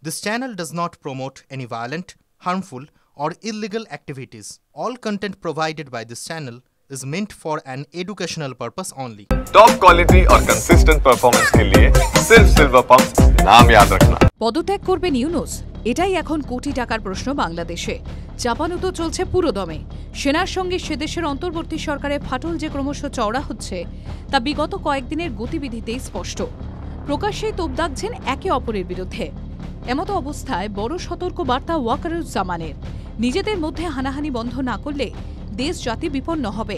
This channel does not promote any violent, harmful, or illegal activities. All content provided by this channel is meant for an educational purpose only. Top quality और consistent performance के लिए सिर्फ silver pump नाम याद रखना। পদত্যাগ করবেন ইউনূস, এটাই এখন কোটি টাকার প্রশ্ন বাংলাদেশে। চাপানুতো চলছে পুরোদমে। সেনার সঙ্গে সে দেশের অন্তর্বর্তী সরকারের ফাটল যে ক্রমশ চওড়া হচ্ছে তা বিগত কয়েকদিনের গতিবিধিতেই স্পষ্ট। প্রকাশ্যেই তোপ দাগছেন একে অপরের বিরুদ্ধে। এমতো অবস্থায় বড় সতর্ক বার্তা ওয়াকারুজ্জামানের, নিজেদের মধ্যে হানাহানি বন্ধ না করলে দেশ জাতি বিপন্ন হবে।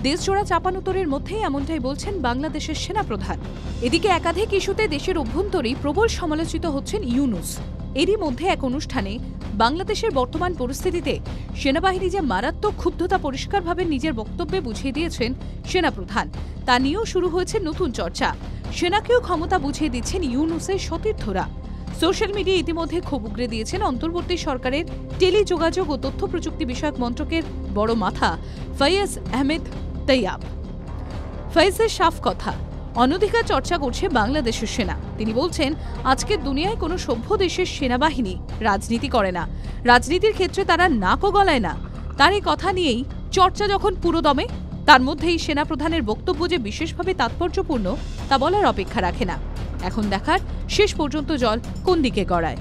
দেশজোড়া চাপানুতোরের মধ্যেই এমনটাই বলছেন বাংলাদেশের সেনাপ্রধান। এদিকে একাধিক ইস্যুতে দেশের অভ্যন্তরেই প্রবল সমালোচিত হচ্ছেন ইউনূস। এরই মধ্যে এক অনুষ্ঠানে বাংলাদেশের বর্তমান পরিস্থিতিতে সেনাবাহিনী যে মারাত্মক ক্ষুব্ধতা পরিষ্কারভাবে নিজের বক্তব্যে বুঝিয়ে দিয়েছেন সেনাপ্রধান, তা নিয়েও শুরু হয়েছে নতুন চর্চা। সেনাকেও ক্ষমতা বুঝিয়ে দিচ্ছেন ইউনূসের সতীর্থরা। সোশ্যাল মিডিয়া ইতিমধ্যে ক্ষোভ উগরে দিয়েছেন অন্তর্বর্তী সরকারের টেলিযোগাযোগ ও তথ্য প্রযুক্তি বিষয়ক মন্ত্রকের বড় মাথা ফয়েজ আহমেদ তৈয়াব। ফয়েজের সাফ কথা, অনধিকার চর্চা করছে বাংলাদেশের সেনা। তিনি বলছেন, আজকের দুনিয়ায় কোনো সভ্য দেশের সেনাবাহিনী রাজনীতি করে না, রাজনীতির ক্ষেত্রে তারা নাকও গলায় না। তার এই কথা নিয়েই চর্চা যখন পুরোদমে, তার মধ্যেই সেনাপ্রধানের বক্তব্য যে বিশেষভাবে তাৎপর্যপূর্ণ তা বলার অপেক্ষা রাখে না। এখন দেখার শেষ পর্যন্ত জল কোন দিকে গড়ায়।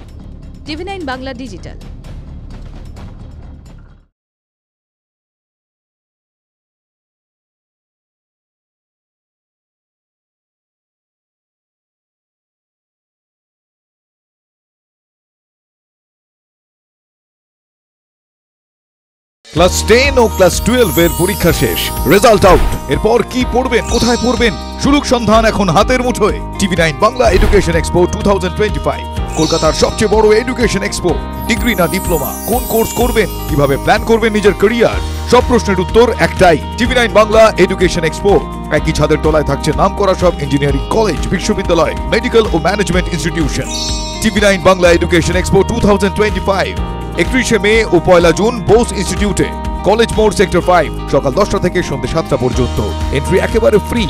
টিভি9 বাংলা ডিজিটাল। ক্লাস 10 ও ক্লাস 12 এর পরীক্ষা শেষ, রেজাল্ট আউট। এরপর কি পড়বেন, কোথায় পড়বেন, সুযোগ সন্ধান এখন হাতের মুঠোয়। টিভি9 বাংলা এডুকেশন এক্সপো 2025, কলকাতার সবচেয়ে বড় এডুকেশন এক্সপো। ডিগ্রি না ডিপ্লোমা, কোন কোর্স করবেন, কিভাবে প্ল্যান করবেন নিজের ক্যারিয়ার, সব প্রশ্নের উত্তর একটাই। TV nine Bangla education expo. একই ছাদের তলায় থাকছে নামকরা সব ইঞ্জিনিয়ারিং কলেজ, বিশ্ববিদ্যালয়, মেডিকেল ও management institution. TV nine Bangla education expo 2025, 31 May ও 1 জুন বোস ইনস্টিটিউটে, কলেজ মোড়, সেক্টর 5, সকাল 10টা থেকে সন্ধ্যে 7টা পর্যন্ত। এন্ট্রি একেবারে ফ্রি।